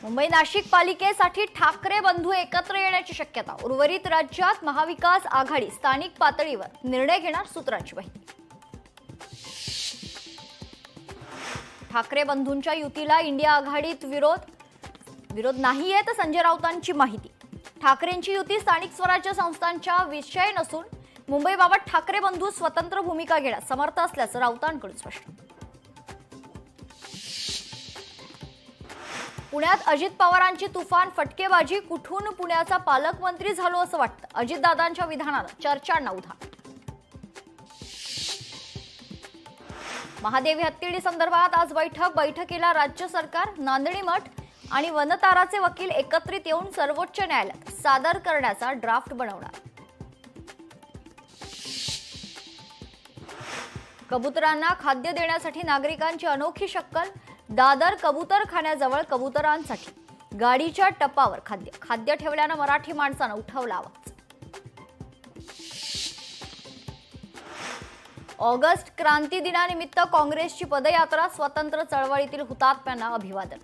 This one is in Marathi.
मुंबई नाशिक पालिकेसाठी ठाकरे बंधू एकत्र येण्याची शक्यता। उर्वरित राज्यात महाविकास आघाडी स्थानिक पातळीवर निर्णय घेणार, सूत्रांची माहिती। ठाकरे बंधूंच्या युतीला इंडिया आघाडीत विरोध नाहीये, तर संजय राऊतांची माहिती। ठाकरेंची युती स्थानिक स्वराज्य संस्थांच्या विषय नसून मुंबईबाबत ठाकरे बंधू स्वतंत्र भूमिका घेण्यास समर्थ असल्याचं राऊतांकडून स्पष्ट। पुण्यात अजित पवारांची तुफान फटकेबाजी, कुठून पुण्याचा पालकमंत्री झालो असं वाटतं। अजितदादांच्या विधानानं चर्चांना उधाण। महादेवी हत्तीडी संदर्भात आज बैठकीला राज्य सरकार, नांदणी मठ आणि वनताराचे वकील एकत्रित येऊन सर्वोच्च न्यायालयात सादर करण्याचा ड्राफ्ट बनवणार। कबुतरांना खाद्य देण्यासाठी नागरिकांची अनोखी शक्कल। दादर कबूतरखान्याजवळ कबुतरांसाठी गाडीच्या टपावर खाद्य ठेवल्यानं मराठी माणसानं उठवला आवाज। ऑगस्ट क्रांती दिनानिमित्त काँग्रेसची पदयात्रा, स्वतंत्र चळवळीतील हुतात्म्यांना अभिवादन।